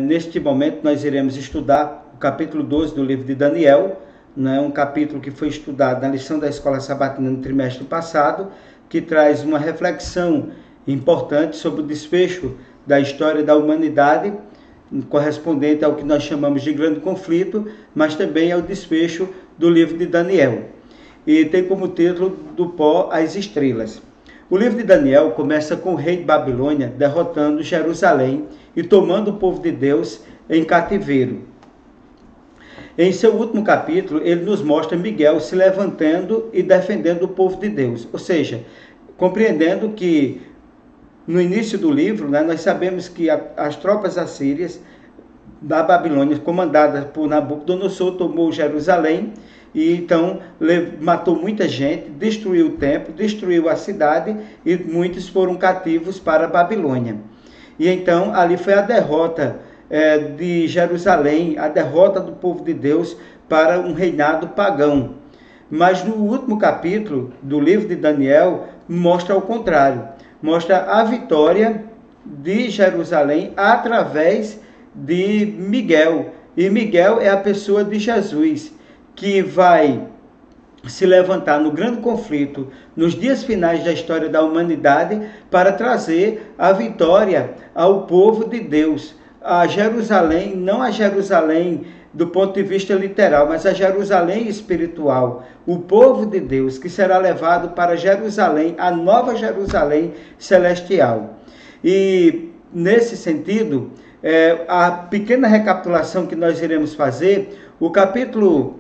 Neste momento nós iremos estudar o capítulo 12 do livro de Daniel, né? Um capítulo que foi estudado na lição da Escola Sabatina no trimestre passado, que traz uma reflexão importante sobre o desfecho da história da humanidade, correspondente ao que nós chamamos de grande conflito, mas também ao desfecho do livro de Daniel. E tem como título Do Pó às Estrelas. O livro de Daniel começa com o rei de Babilônia derrotando Jerusalém e tomando o povo de Deus em cativeiro. Em seu último capítulo, ele nos mostra Miguel se levantando e defendendo o povo de Deus. Ou seja, compreendendo que no início do livro, nós sabemos que as tropas assírias da Babilônia, comandadas por Nabucodonosor, tomou Jerusalém e então matou muita gente, destruiu o templo, destruiu a cidade e muitos foram cativos para a Babilônia. E então ali foi a derrota de Jerusalém, a derrota do povo de Deus para um reinado pagão. Mas no último capítulo do livro de Daniel mostra o contrário, mostra a vitória de Jerusalém através de Miguel. E Miguel é a pessoa de Jesus, que vai se levantar no grande conflito, nos dias finais da história da humanidade, para trazer a vitória ao povo de Deus, a Jerusalém, não a Jerusalém do ponto de vista literal, mas a Jerusalém espiritual, o povo de Deus que será levado para Jerusalém, a nova Jerusalém celestial. E nesse sentido, a pequena recapitulação que nós iremos fazer, o capítulo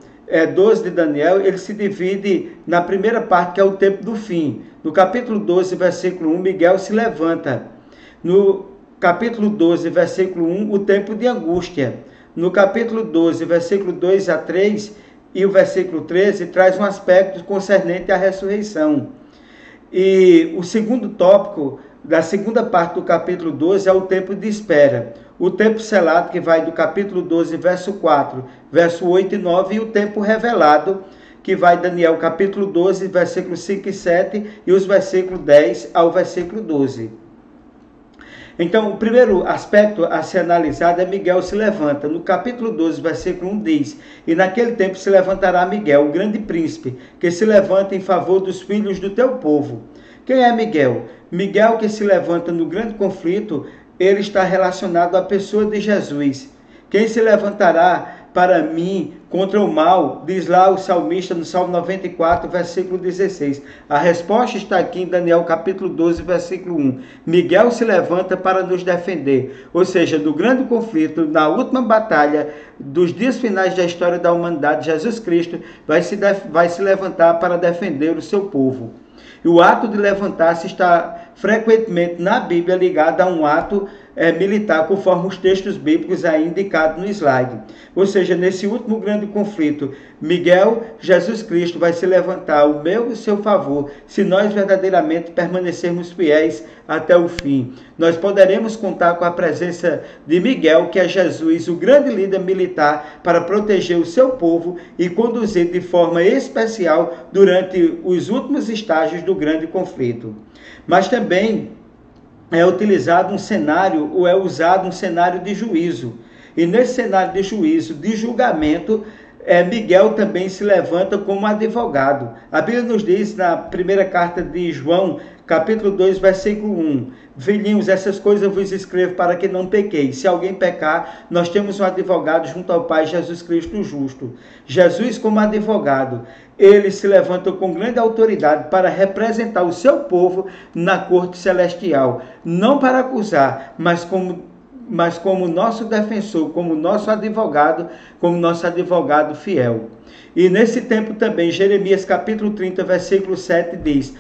12 de Daniel, ele se divide na primeira parte, que é o tempo do fim. No capítulo 12, versículo 1, Miguel se levanta. No capítulo 12, versículo 1, o tempo de angústia. No capítulo 12, versículo 2 a 3 e o versículo 13, traz um aspecto concernente à ressurreição. E o segundo tópico da segunda parte do capítulo 12 é o tempo de espera. O tempo selado, que vai do capítulo 12, verso 4, verso 8 e 9, e o tempo revelado, que vai Daniel capítulo 12, versículos 5 e 7, e os versículos 10 ao versículo 12. Então, o primeiro aspecto a ser analisado é Miguel se levanta. No capítulo 12, versículo 1 diz: E naquele tempo se levantará Miguel, o grande príncipe, que se levanta em favor dos filhos do teu povo. Quem é Miguel? Miguel, que se levanta no grande conflito, ele está relacionado à pessoa de Jesus. Quem se levantará para mim contra o mal, diz lá o salmista no Salmo 94, versículo 16. A resposta está aqui em Daniel capítulo 12, versículo 1. Miguel se levanta para nos defender. Ou seja, no grande conflito, na última batalha dos dias finais da história da humanidade, Jesus Cristo vai se levantar para defender o seu povo. E o ato de levantar-se está frequentemente na Bíblia ligado a um ato militar, conforme os textos bíblicos aí indicados no slide. Ou seja, nesse último grande conflito, Miguel, Jesus Cristo, vai se levantar ao meu e seu favor, se nós verdadeiramente permanecermos fiéis até o fim. Nós poderemos contar com a presença de Miguel, que é Jesus, o grande líder militar, para proteger o seu povo e conduzir de forma especial durante os últimos estágios do grande conflito. Mas também é utilizado um cenário, ou é usado um cenário de juízo. E nesse cenário de juízo, de julgamento, Miguel também se levanta como advogado. A Bíblia nos diz na primeira carta de João, capítulo 2, versículo 1. Filhinhos, essas coisas eu vos escrevo para que não pequeis. Se alguém pecar, nós temos um advogado junto ao Pai, Jesus Cristo justo. Jesus como advogado, ele se levanta com grande autoridade para representar o seu povo na corte celestial. Não para acusar, mas como nosso defensor, como nosso advogado fiel. E nesse tempo também, Jeremias capítulo 30, versículo 7 diz: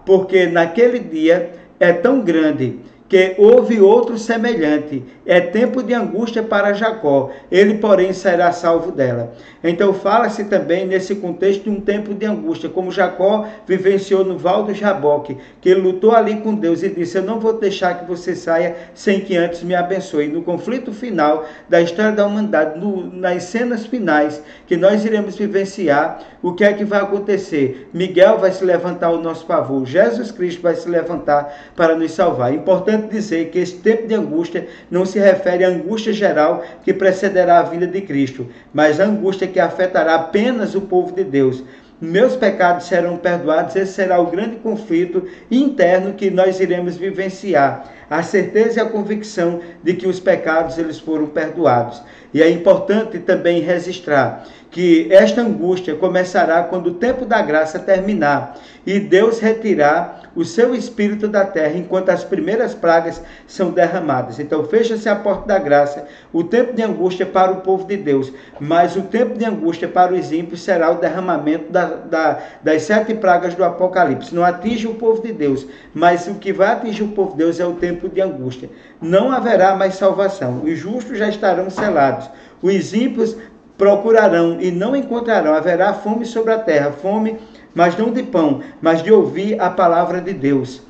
porque naquele dia é tão grande que houve outro semelhante. É tempo de angústia para Jacó, ele, porém, será salvo dela. Então, fala-se também nesse contexto de um tempo de angústia, como Jacó vivenciou no Val do Jaboque, que ele lutou ali com Deus e disse: eu não vou deixar que você saia sem que antes me abençoe. No conflito final da história da humanidade, nas cenas finais que nós iremos vivenciar, o que é que vai acontecer? Miguel vai se levantar ao nosso favor, Jesus Cristo vai se levantar para nos salvar. Importante importante dizer que esse tempo de angústia não se refere à angústia geral que precederá a vinda de Cristo, mas a angústia que afetará apenas o povo de Deus. Meus pecados serão perdoados, esse será o grande conflito interno que nós iremos vivenciar. A certeza e a convicção de que os pecados eles foram perdoados. E é importante também registrar que esta angústia começará quando o tempo da graça terminar e Deus retirar o seu espírito da terra enquanto as primeiras pragas são derramadas. Então fecha-se a porta da graça, o tempo de angústia para o povo de Deus, mas o tempo de angústia para os ímpios será o derramamento das 7 pragas do Apocalipse. Não atinge o povo de Deus, mas o que vai atingir o povo de Deus é o tempo de angústia. Não haverá mais salvação, os justos já estarão selados, os ímpios procurarão e não encontrarão, haverá fome sobre a terra, fome, mas não de pão, mas de ouvir a palavra de Deus.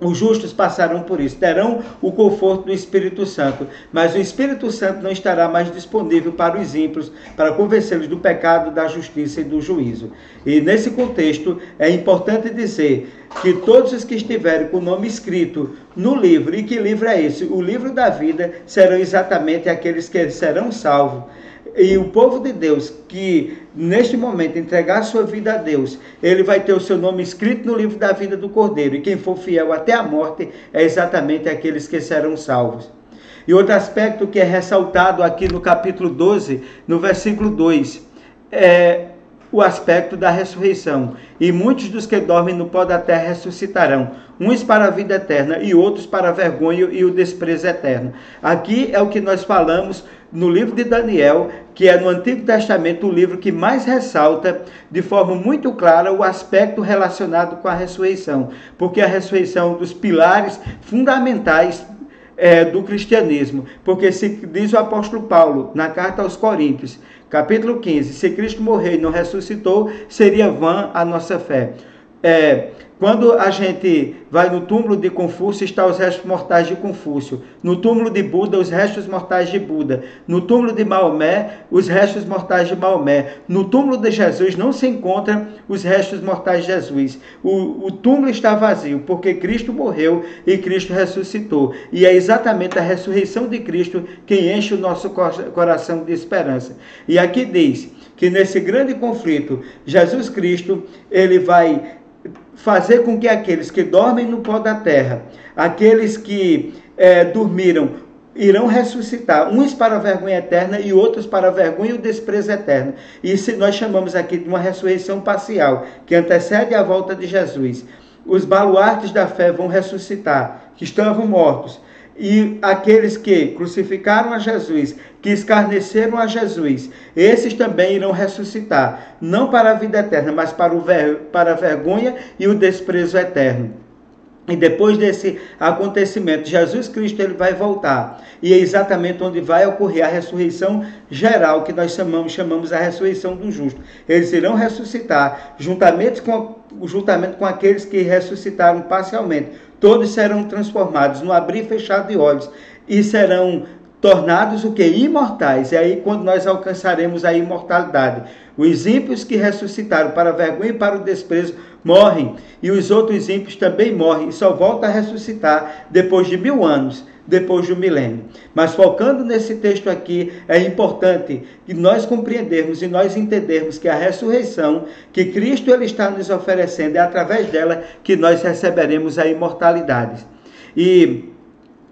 Os justos passarão por isso, terão o conforto do Espírito Santo, mas o Espírito Santo não estará mais disponível para os ímpios, para convencê-los do pecado, da justiça e do juízo. E nesse contexto é importante dizer que todos os que estiverem com o nome escrito no livro, e que livro é esse? O livro da vida, serão exatamente aqueles que serão salvos. E o povo de Deus que neste momento entregar sua vida a Deus, ele vai ter o seu nome escrito no livro da vida do Cordeiro. E quem for fiel até a morte é exatamente aqueles que serão salvos. E outro aspecto que é ressaltado aqui no capítulo 12, no versículo 2, é o aspecto da ressurreição. E muitos dos que dormem no pó da terra ressuscitarão, uns para a vida eterna e outros para a vergonha e o desprezo eterno. Aqui é o que nós falamos no livro de Daniel, que é no Antigo Testamento o livro que mais ressalta de forma muito clara o aspecto relacionado com a ressurreição, porque a ressurreição é um dos pilares fundamentais do cristianismo, porque se diz o apóstolo Paulo na carta aos Coríntios, capítulo 15, se Cristo morreu e não ressuscitou, seria vã a nossa fé. Quando a gente vai no túmulo de Confúcio, estão os restos mortais de Confúcio. No túmulo de Buda, os restos mortais de Buda. No túmulo de Maomé, os restos mortais de Maomé. No túmulo de Jesus não se encontram os restos mortais de Jesus. O túmulo está vazio, porque Cristo morreu e Cristo ressuscitou. E é exatamente a ressurreição de Cristo que enche o nosso coração de esperança. E aqui diz que nesse grande conflito, Jesus Cristo, ele vai fazer com que aqueles que dormem no pó da terra, aqueles que dormiram, irão ressuscitar, uns para a vergonha eterna e outros para a vergonha e o desprezo eterno. Isso nós chamamos aqui de uma ressurreição parcial, que antecede a volta de Jesus. Os baluartes da fé vão ressuscitar, que estavam mortos. E aqueles que crucificaram a Jesus, que escarneceram a Jesus, esses também irão ressuscitar, não para a vida eterna, mas para a vergonha e o desprezo eterno. E depois desse acontecimento, Jesus Cristo ele vai voltar. E é exatamente onde vai ocorrer a ressurreição geral, que nós chamamos a ressurreição do justo. Eles irão ressuscitar juntamente com aqueles que ressuscitaram parcialmente. Todos serão transformados no abrir e fechar de olhos e serão tornados o que? Imortais. É aí quando nós alcançaremos a imortalidade. Os ímpios que ressuscitaram para a vergonha e para o desprezo morrem, e os outros ímpios também morrem e só voltam a ressuscitar depois de 1000 anos, depois do milênio. Mas focando nesse texto aqui, é importante que nós compreendermos e nós entendermos que a ressurreição que Cristo ele está nos oferecendo, é através dela que nós receberemos a imortalidade. E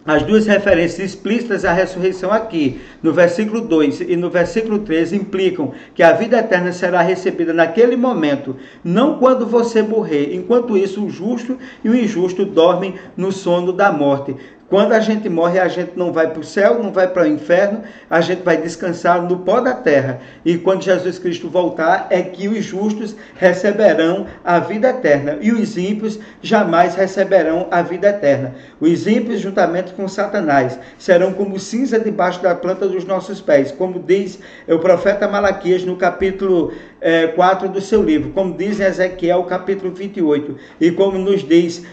as duas referências explícitas à ressurreição aqui, no versículo 2 e no versículo 3, implicam que a vida eterna será recebida naquele momento, não quando você morrer. Enquanto isso, o justo e o injusto dormem no sono da morte. Quando a gente morre, a gente não vai para o céu, não vai para o inferno, a gente vai descansar no pó da terra. E quando Jesus Cristo voltar, é que os justos receberão a vida eterna e os ímpios jamais receberão a vida eterna. Os ímpios, juntamente com Satanás, serão como cinza debaixo da planta dos nossos pés, como diz o profeta Malaquias no capítulo 4 do seu livro, como diz em Ezequiel, capítulo 28, e como nos diz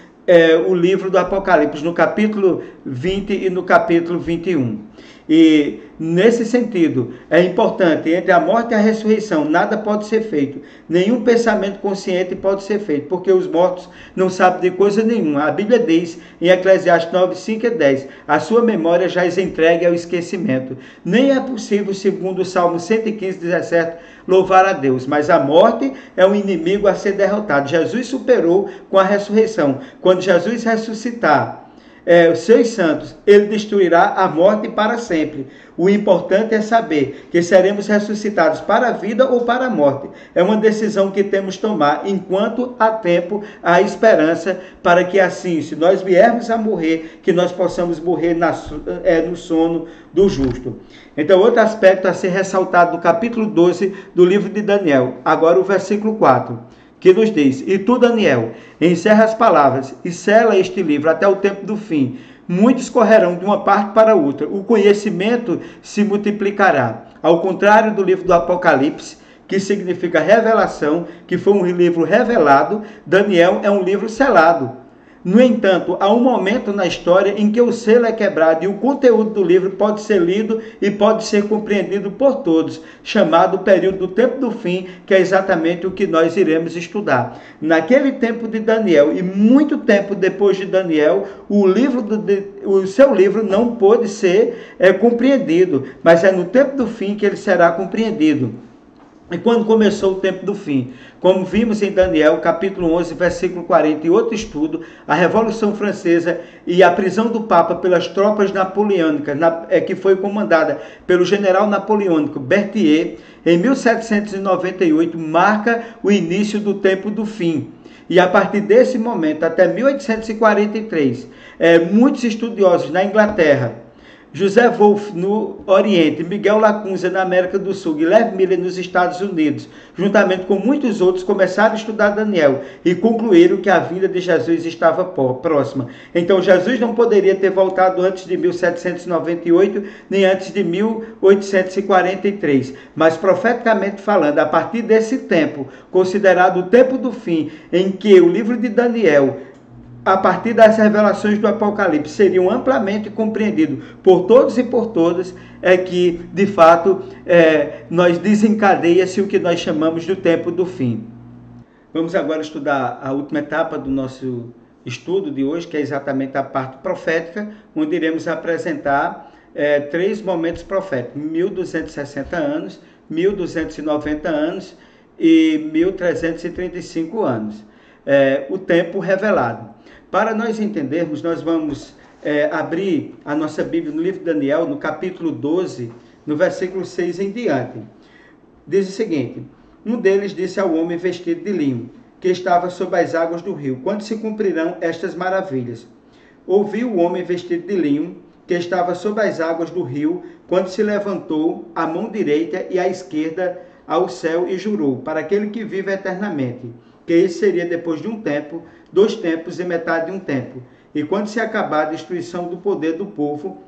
o livro do Apocalipse, no capítulo 20 e no capítulo 21. E nesse sentido, é importante, entre a morte e a ressurreição, nada pode ser feito. Nenhum pensamento consciente pode ser feito, porque os mortos não sabem de coisa nenhuma. A Bíblia diz em Eclesiastes 9, 5 e 10, a sua memória já é entregue ao esquecimento. Nem é possível, segundo o Salmo 115, 17, louvar a Deus. Mas a morte é um inimigo a ser derrotado. Jesus superou com a ressurreição. Quando Jesus ressuscitar, os seus santos, ele destruirá a morte para sempre. O importante é saber que seremos ressuscitados para a vida ou para a morte. É uma decisão que temos que tomar enquanto há tempo, há esperança, para que assim, se nós viermos a morrer, que nós possamos morrer no sono do justo. Então, outro aspecto a ser ressaltado do capítulo 12 do livro de Daniel. Agora o versículo 4. Que nos diz, e tu, Daniel, encerra as palavras e sela este livro até o tempo do fim. Muitos correrão de uma parte para outra, o conhecimento se multiplicará. Ao contrário do livro do Apocalipse, que significa revelação, que foi um livro revelado, Daniel é um livro selado. No entanto, há um momento na história em que o selo é quebrado e o conteúdo do livro pode ser lido e pode ser compreendido por todos, chamado período do tempo do fim, que é exatamente o que nós iremos estudar. Naquele tempo de Daniel e muito tempo depois de Daniel, o seu livro não pôde ser compreendido, mas é no tempo do fim que ele será compreendido. E quando começou o tempo do fim, como vimos em Daniel, capítulo 11, versículo 40, e outro estudo, a Revolução Francesa e a prisão do Papa pelas tropas napoleônicas, que foi comandada pelo general napoleônico Berthier, em 1798, marca o início do tempo do fim. E a partir desse momento, até 1843, muitos estudiosos na Inglaterra, José Wolff no Oriente, Miguel Lacunza na América do Sul, Guilherme Miller nos Estados Unidos, juntamente com muitos outros, começaram a estudar Daniel e concluíram que a vinda de Jesus estava próxima. Então Jesus não poderia ter voltado antes de 1798, nem antes de 1843. Mas profeticamente falando, a partir desse tempo, considerado o tempo do fim, em que o livro de Daniel, a partir das revelações do Apocalipse, seriam amplamente compreendidos por todos e por todas, é que, de fato, nós desencadeia-se o que nós chamamos do tempo do fim. Vamos agora estudar a última etapa do nosso estudo de hoje, que é exatamente a parte profética, onde iremos apresentar 3 momentos proféticos, 1260 anos, 1290 anos e 1335 anos. O tempo revelado. Para nós entendermos, nós vamos abrir a nossa Bíblia no livro de Daniel, no capítulo 12, no versículo 6 em diante. Diz o seguinte: um deles disse ao homem vestido de linho, que estava sob as águas do rio, quando se cumprirão estas maravilhas? Ouviu o homem vestido de linho, que estava sob as águas do rio, quando se levantou a mão direita e a esquerda ao céu e jurou, para aquele que vive eternamente, que esse seria depois de um tempo, 2 tempos e metade de um tempo. E quando se acabar a destruição do poder do povo,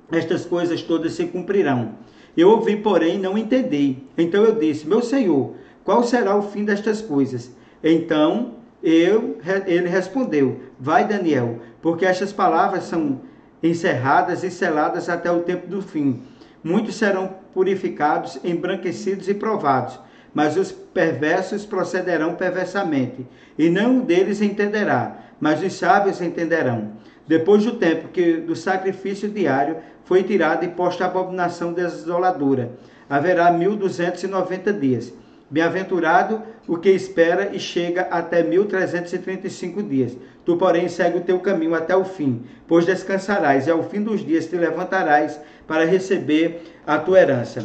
estas coisas todas se cumprirão. Eu ouvi, porém, não entendi. Então eu disse: meu Senhor, qual será o fim destas coisas? Então ele respondeu: vai, Daniel, porque estas palavras são encerradas e seladas até o tempo do fim. Muitos serão purificados, embranquecidos e provados, mas os perversos procederão perversamente, e nenhum deles entenderá, mas os sábios entenderão. Depois do tempo que do sacrifício diário foi tirado e posto a abominação desoladora, haverá 1290 dias. Bem-aventurado o que espera e chega até 1335 dias. Tu, porém, segue o teu caminho até o fim, pois descansarás, e ao fim dos dias te levantarás para receber a tua herança.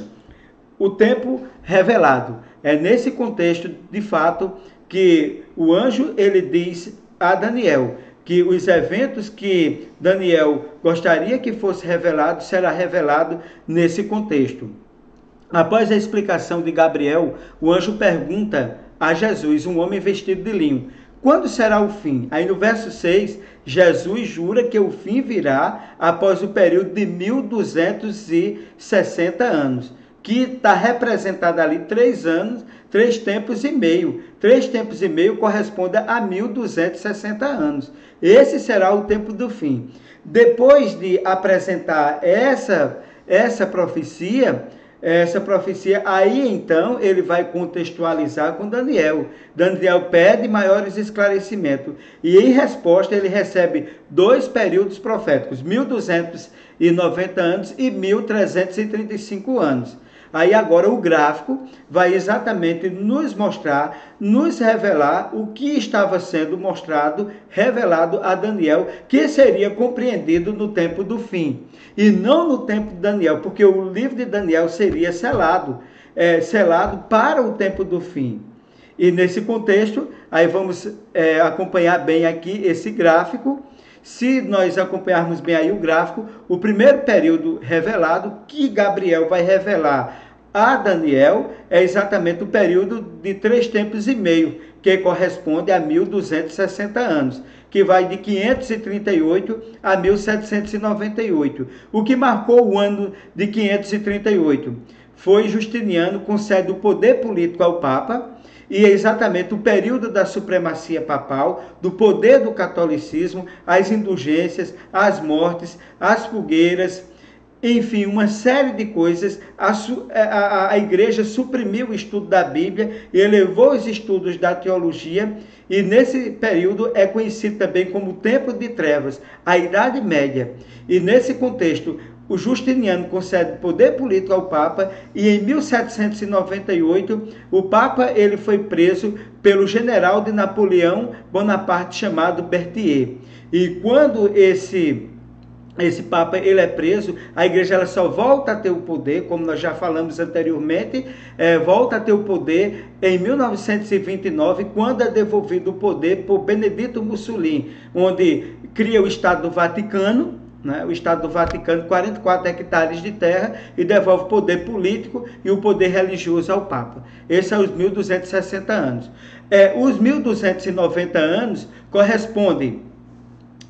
O tempo revelado. É nesse contexto, de fato, que o anjo ele diz a Daniel que os eventos que Daniel gostaria que fosse revelado, será revelado nesse contexto. Após a explicação de Gabriel, o anjo pergunta a Jesus, um homem vestido de linho: quando será o fim? Aí no verso 6, Jesus jura que o fim virá após o período de 1260 anos. Que está representado ali 3 anos, 3 tempos e meio. 3 tempos e meio corresponde a 1260 anos. Esse será o tempo do fim. Depois de apresentar essa profecia, aí então ele vai contextualizar com Daniel. Daniel pede maiores esclarecimentos e em resposta ele recebe 2 períodos proféticos, 1290 anos e 1335 anos. Aí agora o gráfico vai exatamente nos mostrar, nos revelar o que estava sendo mostrado, revelado a Daniel, que seria compreendido no tempo do fim. E não no tempo de Daniel, porque o livro de Daniel seria selado para o tempo do fim. E nesse contexto, aí vamos acompanhar bem aqui esse gráfico. Se nós acompanharmos bem aí o gráfico, o primeiro período revelado, que Gabriel vai revelar a Daniel, é exatamente o período de 3 tempos e meio, que corresponde a 1260 anos, que vai de 538 a 1798. O que marcou o ano de 538 foi Justiniano concede o poder político ao Papa, e é exatamente o período da supremacia papal, do poder do catolicismo, as indulgências, as mortes, as fogueiras, enfim, uma série de coisas. A igreja suprimiu o estudo da Bíblia e elevou os estudos da teologia, e nesse período é conhecido também como o tempo de trevas, a Idade Média. E nesse contexto, o Justiniano concede poder político ao Papa, e em 1798 o Papa ele foi preso pelo general de Napoleão Bonaparte chamado Berthier. E quando esse Papa ele é preso, a igreja ela só volta a ter o poder, como nós já falamos anteriormente, volta a ter o poder em 1929, quando é devolvido o poder por Benedito Mussolini, onde cria o Estado do Vaticano, o Estado do Vaticano, 44 hectares de terra, e devolve o poder político e o poder religioso ao Papa. Esses são os 1260 anos. Os 1290 anos correspondem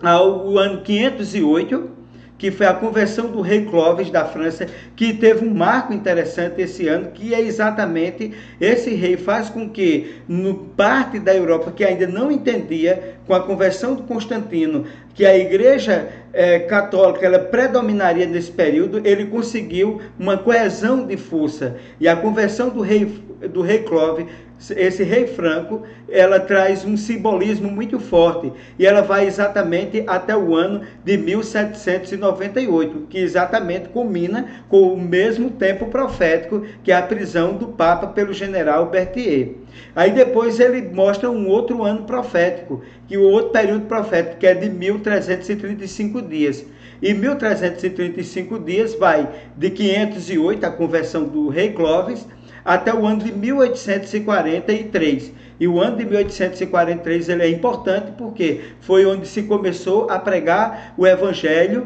ao ano 508, que foi a conversão do rei Clovis da França, que teve um marco interessante esse ano, que é exatamente esse rei faz com que, no parte da Europa que ainda não entendia, com a conversão de Constantino, que a igreja católica ela predominaria nesse período, ele conseguiu uma coesão de força. E a conversão do rei Clovis, esse rei franco, ela traz um simbolismo muito forte, e ela vai exatamente até o ano de 1798, que exatamente culmina com o mesmo tempo profético, que é a prisão do Papa pelo general Berthier. Aí depois ele mostra um outro ano profético, que o outro período profético, que é de 1335 dias. E 1335 dias vai de 508, a conversão do rei Clovis, até o ano de 1843. E o ano de 1843 ele é importante porque foi onde se começou a pregar o Evangelho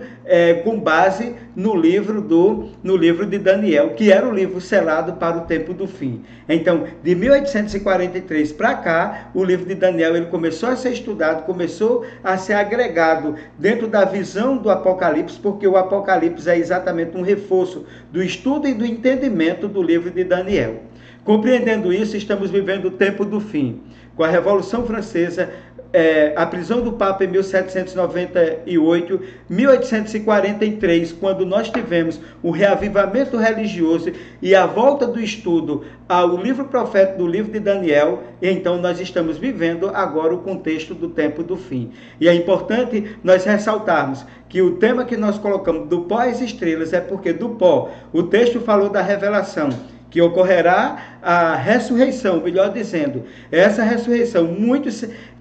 com base no livro de Daniel, que era o livro selado para o tempo do fim. Então, de 1843 para cá, o livro de Daniel ele começou a ser estudado, começou a ser agregado dentro da visão do Apocalipse, porque o Apocalipse é exatamente um reforço do estudo e do entendimento do livro de Daniel. Compreendendo isso, estamos vivendo o tempo do fim. Com a Revolução Francesa, a prisão do Papa em 1798, 1843, quando nós tivemos o reavivamento religioso e a volta do estudo ao livro profético do livro de Daniel, então nós estamos vivendo agora o contexto do tempo do fim. E é importante nós ressaltarmos que o tema que nós colocamos do pó às estrelas é porque do pó, o texto falou da revelação, que ocorrerá a ressurreição, melhor dizendo, essa ressurreição,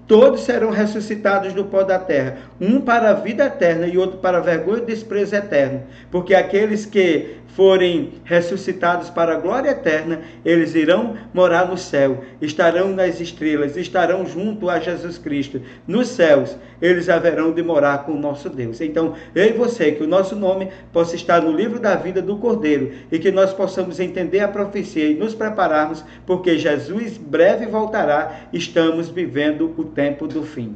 todos serão ressuscitados do pó da terra, um para a vida eterna e outro para a vergonha e desprezo eterno, porque aqueles que forem ressuscitados para a glória eterna, eles irão morar no céu, estarão nas estrelas, estarão junto a Jesus Cristo. Nos céus, eles haverão de morar com o nosso Deus. Então, eu e você, que o nosso nome possa estar no livro da vida do Cordeiro e que nós possamos entender a profecia e nos prepararmos, porque Jesus breve voltará, estamos vivendo o tempo do fim.